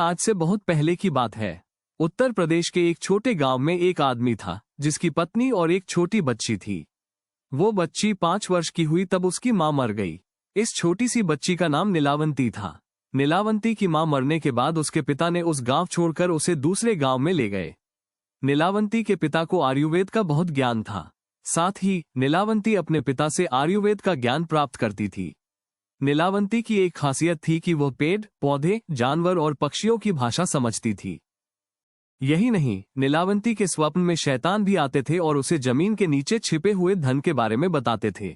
आज से बहुत पहले की बात है। उत्तर प्रदेश के एक छोटे गांव में एक आदमी था जिसकी पत्नी और एक छोटी बच्ची थी। वो बच्ची 5 वर्ष की हुई तब उसकी मां मर गई। इस छोटी सी बच्ची का नाम नीलावंती था। नीलावंती की मां मरने के बाद उसके पिता ने उस गांव छोड़कर उसे दूसरे गांव में ले गए। नीलावंती के पिता को आयुर्वेद का बहुत ज्ञान था। साथ ही नीलावंती अपने पिता से आयुर्वेद का ज्ञान प्राप्त करती थी। नीलावंती की एक खासियत थी कि वह पेड़, पौधे, जानवर और पक्षियों की भाषा समझती थी। यही नहीं, नीलावंती के स्वप्न में शैतान भी आते थे और उसे जमीन के नीचे छिपे हुए धन के बारे में बताते थे।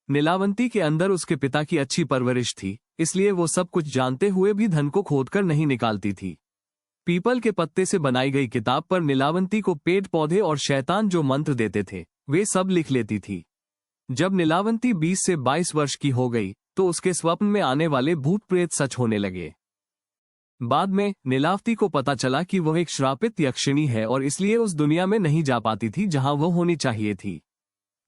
नीलावंती के अंदर उसके पिता की अच्छी परवरिश थी, इसलिए वो सब कुछ जानते हुए भी धन को खोदकर नहीं निकालती थी। पीपल के पत्ते से बनाई गई किताब पर नीलावंती को पेड़, पौधे और शैतान जो मंत्र देते थे वे सब लिख लेती थी। जब नीलावंती 20 से 22 वर्ष की हो गई तो उसके स्वप्न में आने वाले भूत प्रेत सच होने लगे। बाद में नीलावंती को पता चला कि वह एक श्रापित यक्षिणी है और इसलिए उस दुनिया में नहीं जा पाती थी जहां वह होनी चाहिए थी।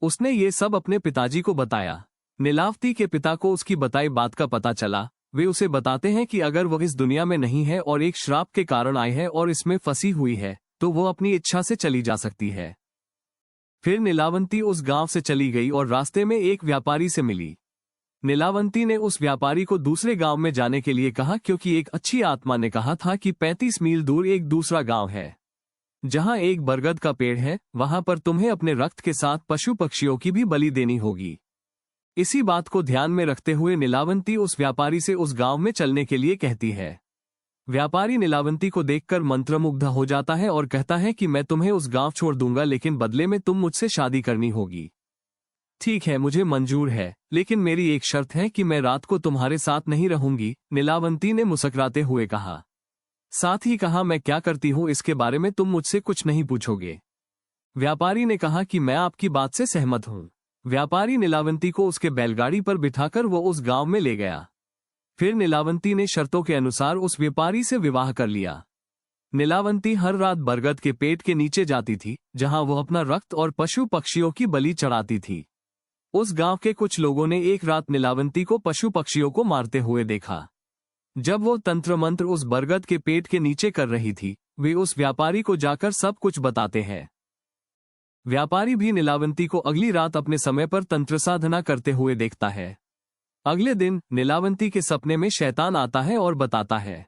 उसने ये सब अपने पिताजी को बताया। नीलावंती के पिता को उसकी बताई बात का पता चला। वे उसे बताते हैं कि अगर वह इस दुनिया में नहीं है और एक श्राप के कारण आई है और इसमें फंसी हुई है तो वो अपनी इच्छा से चली जा सकती है। फिर नीलावंती उस गांव से चली गई और रास्ते में एक व्यापारी से मिली। नीलावंती ने उस व्यापारी को दूसरे गांव में जाने के लिए कहा क्योंकि एक अच्छी आत्मा ने कहा था कि 35 मील दूर एक दूसरा गांव है जहां एक बरगद का पेड़ है। वहां पर तुम्हें अपने रक्त के साथ पशु पक्षियों की भी बलि देनी होगी। इसी बात को ध्यान में रखते हुए नीलावंती उस व्यापारी से उस गांव में चलने के लिए कहती है। व्यापारी नीलावंती को देखकर मंत्रमुग्ध हो जाता है और कहता है कि मैं तुम्हें उस गांव छोड़ दूंगा, लेकिन बदले में तुम मुझसे शादी करनी होगी। ठीक है, मुझे मंजूर है, लेकिन मेरी एक शर्त है कि मैं रात को तुम्हारे साथ नहीं रहूंगी, नीलावंती ने मुस्कुराते हुए कहा। साथ ही कहा, मैं क्या करती हूँ इसके बारे में तुम मुझसे कुछ नहीं पूछोगे। व्यापारी ने कहा कि मैं आपकी बात से सहमत हूँ। व्यापारी नीलावंती को उसके बैलगाड़ी पर बिठाकर वो उस गांव में ले गया। फिर नीलावंती ने शर्तों के अनुसार उस व्यापारी से विवाह कर लिया। नीलावंती हर रात बरगद के पेड़ के नीचे जाती थी जहां वो अपना रक्त और पशु पक्षियों की बलि चढ़ाती थी। उस गांव के कुछ लोगों ने एक रात नीलावंती को पशु पक्षियों को मारते हुए देखा। जब वो तंत्र मंत्र उस बरगद के पेड़ के नीचे कर रही थी, वे उस व्यापारी को जाकर सब कुछ बताते हैं। व्यापारी भी नीलावंती को अगली रात अपने समय पर तंत्र साधना करते हुए देखता है। अगले दिन नीलावंती के सपने में शैतान आता है और बताता है,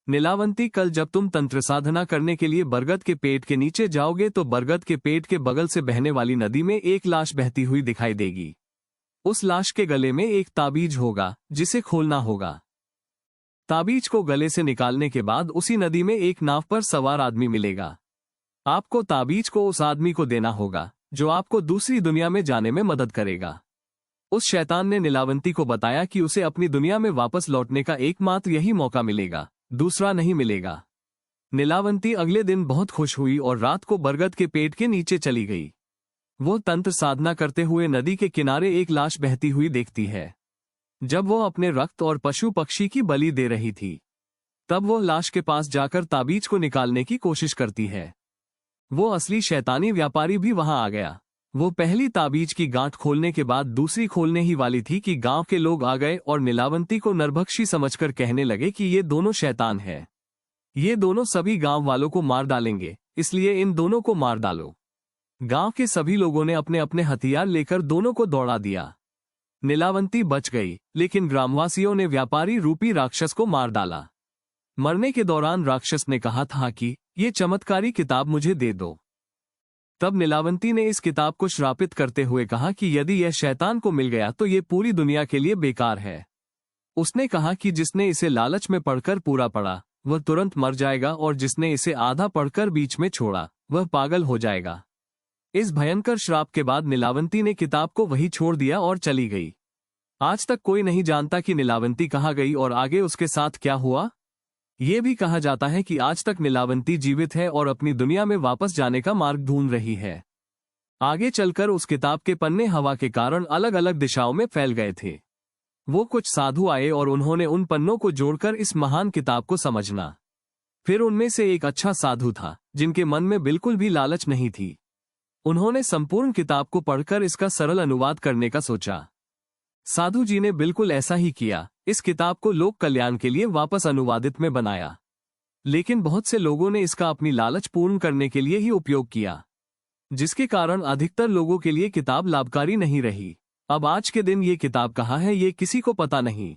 नीलावंती, कल जब तुम तंत्र साधना करने के लिए बरगद के पेड़ के नीचे जाओगे तो बरगद के पेड़ के बगल से बहने वाली नदी में एक लाश बहती हुई दिखाई देगी। उस लाश के गले में एक ताबीज होगा जिसे खोलना होगा। ताबीज को गले से निकालने के बाद उसी नदी में एक नाव पर सवार आदमी मिलेगा। आपको ताबीज को उस आदमी को देना होगा जो आपको दूसरी दुनिया में जाने में मदद करेगा। उस शैतान ने नीलावंती को बताया कि उसे अपनी दुनिया में वापस लौटने का एकमात्र यही मौका मिलेगा, दूसरा नहीं मिलेगा। नीलावंती अगले दिन बहुत खुश हुई और रात को बरगद के पेड़ के नीचे चली गई। वो तंत्र साधना करते हुए नदी के किनारे एक लाश बहती हुई देखती है। जब वो अपने रक्त और पशु पक्षी की बलि दे रही थी, तब वो लाश के पास जाकर ताबीज को निकालने की कोशिश करती है। वो असली शैतानी व्यापारी भी वहां आ गया। वो पहली ताबीज की गांठ खोलने के बाद दूसरी खोलने ही वाली थी कि गांव के लोग आ गए और नीलावंती को नरभक्षी समझकर कहने लगे कि ये दोनों शैतान हैं। ये दोनों सभी गांव वालों को मार डालेंगे, इसलिए इन दोनों को मार डालो। गांव के सभी लोगों ने अपने अपने हथियार लेकर दोनों को दौड़ा दिया। नीलावंती बच गई, लेकिन ग्रामवासियों ने व्यापारी रूपी राक्षस को मार डाला। मरने के दौरान राक्षस ने कहा था कि ये चमत्कारी किताब मुझे दे दो। तब नीलावंती ने इस किताब को श्रापित करते हुए कहा कि यदि यह शैतान को मिल गया तो ये पूरी दुनिया के लिए बेकार है। उसने कहा कि जिसने इसे लालच में पढ़कर पूरा पढ़ा वह तुरंत मर जाएगा और जिसने इसे आधा पढ़कर बीच में छोड़ा वह पागल हो जाएगा। इस भयंकर श्राप के बाद नीलावंती ने किताब को वहीं छोड़ दिया और चली गई। आज तक कोई नहीं जानता कि नीलावंती कहाँ गई और आगे उसके साथ क्या हुआ। ये भी कहा जाता है कि आज तक नीलावंती जीवित है और अपनी दुनिया में वापस जाने का मार्ग ढूंढ रही है। आगे चलकर उस किताब के पन्ने हवा के कारण अलग अलग दिशाओं में फैल गए थे। वो कुछ साधु आए और उन्होंने उन पन्नों को जोड़कर इस महान किताब को समझना। फिर उनमें से एक अच्छा साधु था जिनके मन में बिल्कुल भी लालच नहीं थी। उन्होंने संपूर्ण किताब को पढ़कर इसका सरल अनुवाद करने का सोचा। साधु जी ने बिल्कुल ऐसा ही किया। इस किताब को लोक कल्याण के लिए वापस अनुवादित में बनाया। लेकिन बहुत से लोगों ने इसका अपनी लालच पूर्ण करने के लिए ही उपयोग किया, जिसके कारण अधिकतर लोगों के लिए किताब लाभकारी नहीं रही। अब आज के दिन ये किताब कहाँ है ये किसी को पता नहीं।